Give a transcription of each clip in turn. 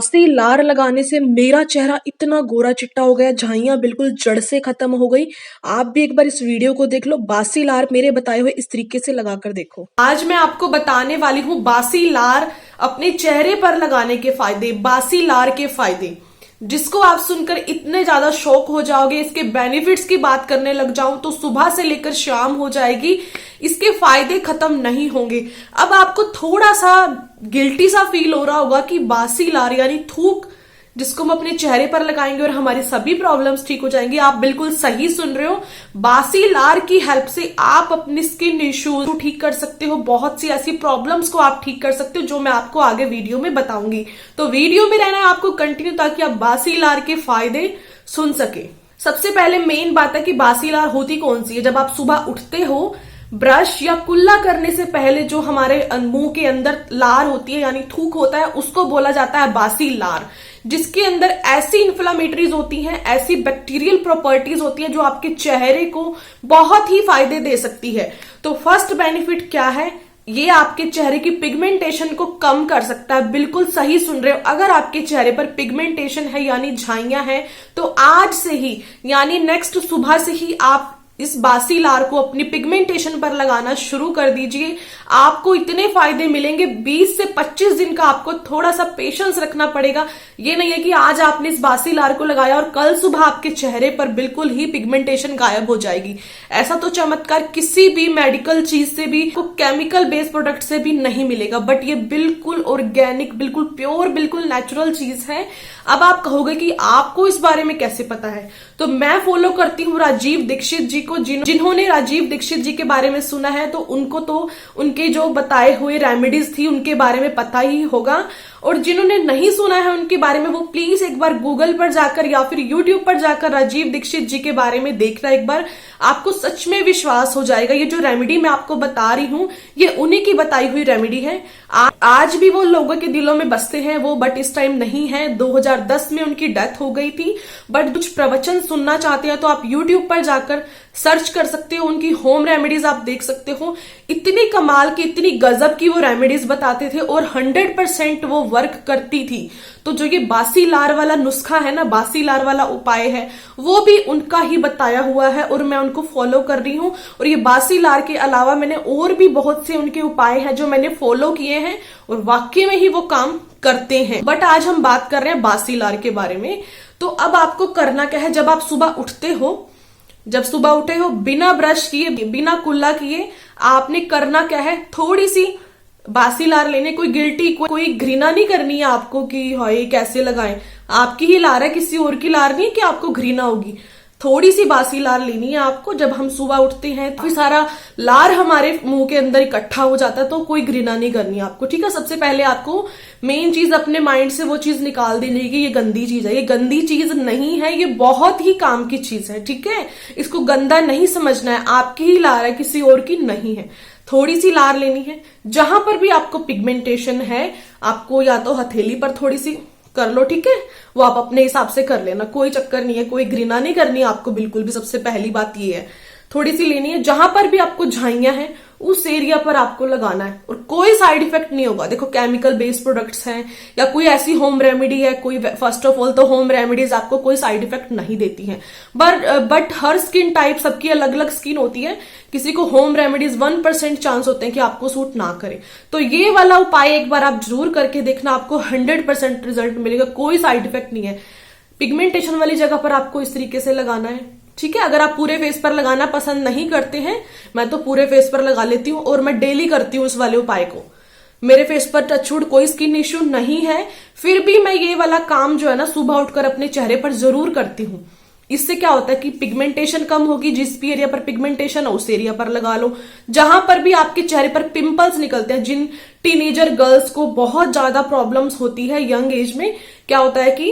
बासी लार लगाने से मेरा चेहरा इतना गोरा चिट्टा हो गया, झाइयाँ बिल्कुल जड़ से खत्म हो गई। आप भी एक बार इस वीडियो को देख लो, बासी लार मेरे बताए हुए इस तरीके से लगाकर देखो। आज मैं आपको बताने वाली हूँ बासी लार अपने चेहरे पर लगाने के फायदे, बासी लार के फायदे, जिसको आप सुनकर इतने ज्यादा शॉक हो जाओगे। इसके बेनिफिट्स की बात करने लग जाऊं तो सुबह से लेकर शाम हो जाएगी, इसके फायदे खत्म नहीं होंगे। अब आपको थोड़ा सा गिल्टी सा फील हो रहा होगा कि बासी लार यानी थूक जिसको हम अपने चेहरे पर लगाएंगे और हमारी सभी प्रॉब्लम्स ठीक हो जाएंगी। आप बिल्कुल सही सुन रहे हो, बासी लार की हेल्प से आप अपनी स्किन इश्यूज को ठीक कर सकते हो, बहुत सी ऐसी प्रॉब्लम्स को आप ठीक कर सकते हो जो मैं आपको आगे वीडियो में बताऊंगी। तो वीडियो में रहना है आपको कंटिन्यू, ताकि आप बासी लार के फायदे सुन सके। सबसे पहले मेन बात है कि बासी लार होती कौन सी है। जब आप सुबह उठते हो, ब्रश या कुल्ला करने से पहले जो हमारे मुंह के अंदर लार होती है यानी थूक होता है, उसको बोला जाता है बासी लार, जिसके अंदर ऐसी इन्फ्लामेटरीज होती हैं, ऐसी बैक्टीरियल प्रॉपर्टीज होती हैं जो आपके चेहरे को बहुत ही फायदे दे सकती है। तो फर्स्ट बेनिफिट क्या है, ये आपके चेहरे की पिगमेंटेशन को कम कर सकता है। बिल्कुल सही सुन रहे हो, अगर आपके चेहरे पर पिगमेंटेशन है यानी झाइयां हैं, तो आज से ही यानी नेक्स्ट सुबह से ही आप इस बासी लार को अपनी पिगमेंटेशन पर लगाना शुरू कर दीजिए। आपको इतने फायदे मिलेंगे, 20 से 25 दिन का आपको थोड़ा सा पेशेंस रखना पड़ेगा। ये नहीं है कि आज आपने इस बासी लार को लगाया और कल सुबह आपके चेहरे पर बिल्कुल ही पिगमेंटेशन गायब हो जाएगी। ऐसा तो चमत्कार किसी भी मेडिकल चीज से भी, केमिकल बेस्ड प्रोडक्ट से भी नहीं मिलेगा, बट ये बिल्कुल ऑर्गेनिक, बिल्कुल प्योर, बिल्कुल नेचुरल चीज है। अब आप कहोगे कि आपको इस बारे में कैसे पता है, तो मैं फॉलो करती हूँ राजीव दीक्षित जी को। जिन्होंने राजीव दीक्षित जी के बारे में सुना है तो उनको तो उनके जो बताए हुए रेमेडीज थी उनके बारे में पता ही होगा, और जिन्होंने नहीं सुना है उनके बारे में वो प्लीज एक बार गूगल पर जाकर या फिर यूट्यूब पर जाकर राजीव दीक्षित जी के बारे में देखना एक बार, आपको सच में विश्वास हो जाएगा। ये जो रेमेडी मैं आपको बता रही हूँ ये उन्हीं की बताई हुई रेमेडी है। आज भी वो लोगों के दिलों में बसते हैं वो, बट इस टाइम नहीं है। 2010 में उनकी डेथ हो गई थी। बट कुछ प्रवचन सुनना चाहते हैं तो आप यूट्यूब पर जाकर सर्च कर सकते हो, उनकी होम रेमेडीज आप देख सकते हो। इतनी कमाल की, इतनी गजब की वो रेमेडीज बताते थे और 100% वो वर्क करती थी। तो जो ये बासी लार वाला नुस्खा है ना, बासी लार वाला उपाय है, वो भी उनका ही बताया हुआ है और मैं उनको फॉलो कर रही हूँ। और ये बासी लार के अलावा मैंने और भी बहुत से उनके उपाय हैं जो मैंने फॉलो किए हैं और वाकई में ही वो काम करते हैं। बट आज हम बात कर रहे हैं बासी लार के बारे में। तो अब आपको करना क्या है, जब आप सुबह उठते हो, जब सुबह उठे हो, बिना ब्रश किए, बिना कुल्ला किए, आपने करना क्या है, थोड़ी सी बासी लार लेने। कोई गिल्टी, कोई घृणा नहीं करनी है आपको कि हाय कैसे लगाएं। आपकी ही लार है, किसी और की लार नहीं कि आपको घृणा होगी। थोड़ी सी बासी लार लेनी है आपको। जब हम सुबह उठते हैं तो सारा लार हमारे मुंह के अंदर इकट्ठा हो जाता है, तो कोई घृणा नहीं करनी है आपको, ठीक है। सबसे पहले आपको मेन चीज अपने माइंड से वो चीज निकाल देनी है कि ये गंदी चीज है। ये गंदी चीज नहीं है, ये बहुत ही काम की चीज है, ठीक है। इसको गंदा नहीं समझना है, आपकी ही लार है, किसी और की नहीं है। थोड़ी सी लार लेनी है। जहां पर भी आपको पिगमेंटेशन है, आपको या तो हथेली पर थोड़ी सी कर लो, ठीक है, वो आप अपने हिसाब से कर लेना, कोई चक्कर नहीं है, कोई घृणा नहीं करनी है आपको बिल्कुल भी। सबसे पहली बात ये है, थोड़ी सी लेनी है। जहां पर भी आपको झाइयां हैं उस एरिया पर आपको लगाना है और कोई साइड इफेक्ट नहीं होगा। देखो केमिकल बेस्ड प्रोडक्ट्स हैं या कोई ऐसी होम रेमेडी है, कोई, फर्स्ट ऑफ ऑल तो होम रेमेडीज आपको कोई साइड इफेक्ट नहीं देती हैं। बट हर स्किन टाइप, सबकी अलग अलग स्किन होती है। किसी को होम रेमेडीज 1% चांस होते हैं कि आपको सूट ना करे। तो ये वाला उपाय एक बार आप जरूर करके देखना, आपको 100% रिजल्ट मिलेगा, कोई साइड इफेक्ट नहीं है। पिगमेंटेशन वाली जगह पर आपको इस तरीके से लगाना है, ठीक है। अगर आप पूरे फेस पर लगाना पसंद नहीं करते हैं, मैं तो पूरे फेस पर लगा लेती हूँ और मैं डेली करती हूँ इस वाले उपाय को। मेरे फेस पर टचवुड कोई स्किन इश्यू नहीं है, फिर भी मैं ये वाला काम जो है ना सुबह उठकर अपने चेहरे पर जरूर करती हूँ। इससे क्या होता है कि पिगमेंटेशन कम होगी। जिस भी एरिया पर पिगमेंटेशन है उस एरिया पर लगा लो। जहां पर भी आपके चेहरे पर पिंपल्स निकलते हैं, जिन टीनेजर गर्ल्स को बहुत ज्यादा प्रॉब्लम्स होती है यंग एज में, क्या होता है कि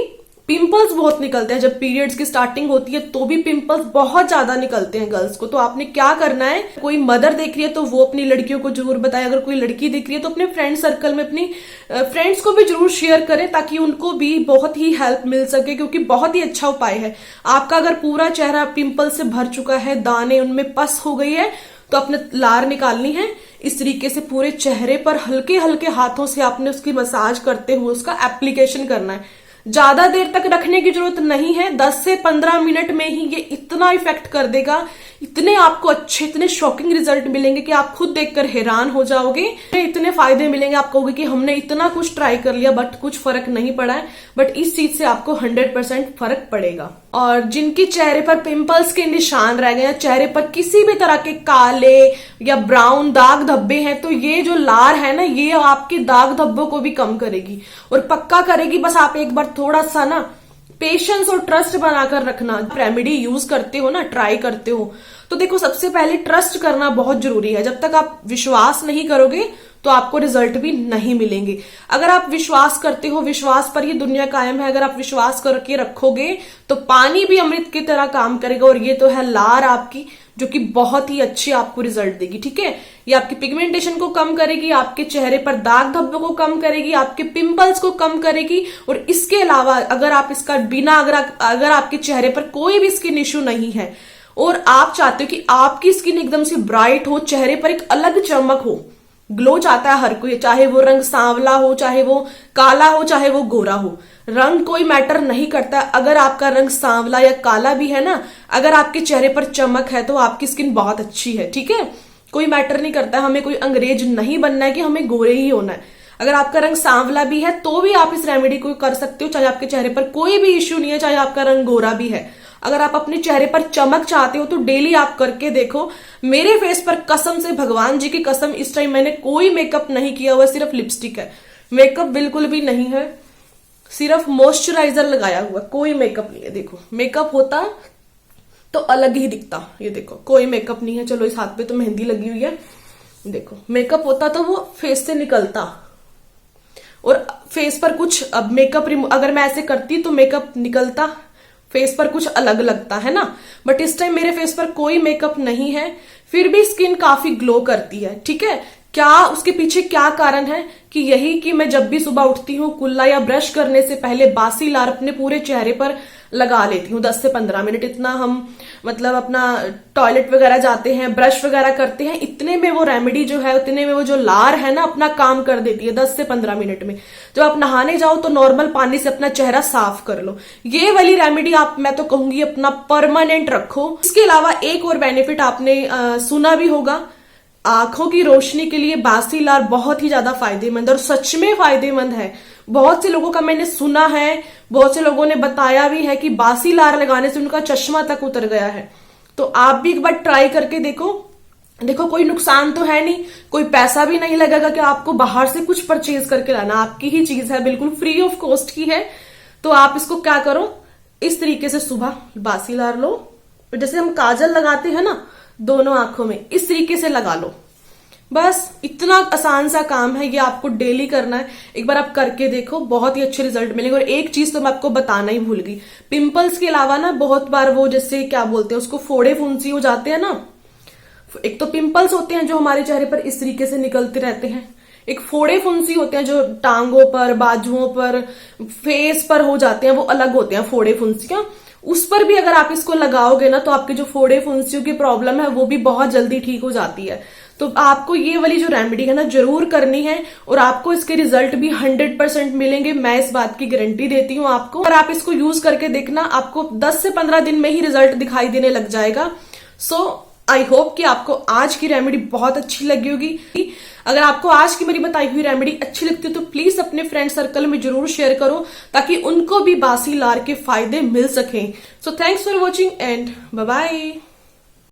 पिंपल्स बहुत निकलते हैं। जब पीरियड्स की स्टार्टिंग होती है तो भी पिंपल्स बहुत ज्यादा निकलते हैं गर्ल्स को। तो आपने क्या करना है, कोई मदर देख रही है तो वो अपनी लड़कियों को जरूर बताए। अगर कोई लड़की देख रही है तो अपने फ्रेंड सर्कल में अपनी फ्रेंड्स को भी जरूर शेयर करें, ताकि उनको भी बहुत ही हेल्प मिल सके, क्योंकि बहुत ही अच्छा उपाय है। आपका अगर पूरा चेहरा पिंपल से भर चुका है, दाने उनमें पस हो गई है, तो अपने लार निकालनी है, इस तरीके से पूरे चेहरे पर हल्के हल्के हाथों से आपने उसकी मसाज करते हुए उसका एप्लीकेशन करना है। ज्यादा देर तक रखने की जरूरत नहीं है, 10 से 15 मिनट में ही ये इतना इफेक्ट कर देगा, इतने आपको अच्छे, इतने शॉकिंग रिजल्ट मिलेंगे कि आप खुद देखकर हैरान हो जाओगे। इतने फायदे मिलेंगे, आप कहोगे कि हमने इतना कुछ ट्राई कर लिया बट कुछ फर्क नहीं पड़ा है, बट इस चीज से आपको 100% फर्क पड़ेगा। और जिनकी चेहरे पर पिंपल्स के निशान रह गए या चेहरे पर किसी भी तरह के काले या ब्राउन दाग धब्बे हैं, तो ये जो लार है ना, ये आपके दाग धब्बों को भी कम करेगी और पक्का करेगी। बस आप एक बार थोड़ा सा ना पेशेंस और ट्रस्ट बनाकर रखना। रेमेडी यूज करते हो ना, ट्राई करते हो, तो देखो सबसे पहले ट्रस्ट करना बहुत जरूरी है। जब तक आप विश्वास नहीं करोगे तो आपको रिजल्ट भी नहीं मिलेंगे। अगर आप विश्वास करते हो, विश्वास पर ही दुनिया कायम है, अगर आप विश्वास करके रखोगे तो पानी भी अमृत की तरह काम करेगा। और ये तो है लार आपकी, जो कि बहुत ही अच्छी आपको रिजल्ट देगी। ठीक है, ये आपकी पिगमेंटेशन को कम करेगी, आपके चेहरे पर दाग धब्बों को कम करेगी, आपके पिंपल्स को कम करेगी। और इसके अलावा अगर आप इसका बिना अगर आपके चेहरे पर कोई भी स्किन इश्यू नहीं है और आप चाहते हो कि आपकी स्किन एकदम से ब्राइट हो, चेहरे पर एक अलग चमक हो, ग्लो चाहता है हर कोई, चाहे वो रंग सांवला हो, चाहे वो काला हो, चाहे वो गोरा हो, रंग कोई मैटर नहीं करता। अगर आपका रंग सांवला या काला भी है ना, अगर आपके चेहरे पर चमक है तो आपकी स्किन बहुत अच्छी है। ठीक है, कोई मैटर नहीं करता, हमें कोई अंग्रेज नहीं बनना है कि हमें गोरे ही होना है। अगर आपका रंग सांवला भी है तो भी आप इस रेमेडी को कर सकते हो, चाहे आपके चेहरे पर कोई भी इश्यू नहीं है, चाहे आपका रंग गोरा भी है। अगर आप अपने चेहरे पर चमक चाहते हो तो डेली आप करके देखो। मेरे फेस पर कसम से, भगवान जी की कसम, इस टाइम मैंने कोई मेकअप नहीं किया हुआ, सिर्फ लिपस्टिक है, मेकअप बिल्कुल भी नहीं है, सिर्फ मॉइस्चराइजर लगाया हुआ, कोई मेकअप नहीं है। देखो मेकअप होता तो अलग ही दिखता, ये देखो कोई मेकअप नहीं है। चलो इस हाथ पे तो मेहंदी लगी हुई है, देखो मेकअप होता तो वो फेस से निकलता और फेस पर कुछ, अब मेकअप अगर मैं ऐसे करती तो मेकअप निकलता, फेस पर कुछ अलग लगता है ना। बट इस टाइम मेरे फेस पर कोई मेकअप नहीं है, फिर भी स्किन काफी ग्लो करती है। ठीक है, क्या उसके पीछे क्या कारण है कि यही कि मैं जब भी सुबह उठती हूँ कुल्ला या ब्रश करने से पहले बासी लार अपने पूरे चेहरे पर लगा लेती हूँ 10 से 15 मिनट। इतना हम मतलब अपना टॉयलेट वगैरह जाते हैं, ब्रश वगैरह करते हैं, इतने में वो रेमेडी जो है, उतने में वो जो लार है ना अपना काम कर देती है 10 से 15 मिनट में। जब आप नहाने जाओ तो नॉर्मल पानी से अपना चेहरा साफ कर लो। ये वाली रेमेडी आप, मैं तो कहूंगी, अपना परमानेंट रखो। इसके अलावा एक और बेनिफिट आपने सुना भी होगा, आंखों की रोशनी के लिए बासी लार बहुत ही ज्यादा फायदेमंद, और सच में फायदेमंद है। बहुत से लोगों का मैंने सुना है, बहुत से लोगों ने बताया भी है कि बासी लार लगाने से उनका चश्मा तक उतर गया है। तो आप भी एक बार ट्राई करके देखो। देखो कोई नुकसान तो है नहीं, कोई पैसा भी नहीं लगेगा कि आपको बाहर से कुछ परचेज करके लाना, आपकी ही चीज है, बिल्कुल फ्री ऑफ कॉस्ट की है। तो आप इसको क्या करो, इस तरीके से सुबह बासी लार लो, जैसे हम काजल लगाते हैं ना दोनों आंखों में, इस तरीके से लगा लो। बस इतना आसान सा काम है, ये आपको डेली करना है। एक बार आप करके देखो, बहुत ही अच्छे रिजल्ट मिलेंगे। और एक चीज तो मैं आपको बताना ही भूल गई, पिंपल्स के अलावा ना बहुत बार वो जैसे क्या बोलते हैं उसको, फोड़े फुंसी हो जाते हैं ना। एक तो पिंपल्स होते हैं जो हमारे चेहरे पर इस तरीके से निकलते रहते हैं, एक फोड़े फुंसी होते हैं जो टांगों पर, बाजुओं पर, फेस पर हो जाते हैं, वो अलग होते हैं फोड़े फुंसियां। उस पर भी अगर आप इसको लगाओगे ना तो आपके जो फोड़े फुंसियों की प्रॉब्लम है वो भी बहुत जल्दी ठीक हो जाती है। तो आपको ये वाली जो रेमेडी है ना जरूर करनी है, और आपको इसके रिजल्ट भी 100% मिलेंगे, मैं इस बात की गारंटी देती हूँ आपको। और आप इसको यूज करके देखना, आपको 10 से 15 दिन में ही रिजल्ट दिखाई देने लग जाएगा। सो आई होप कि आपको आज की रेमेडी बहुत अच्छी लगी होगी। अगर आपको आज की मेरी बताई हुई रेमेडी अच्छी लगती है तो प्लीज अपने फ्रेंड सर्कल में जरूर शेयर करो, ताकि उनको भी बासी लार के फायदे मिल सकें। So thanks for watching and bye bye.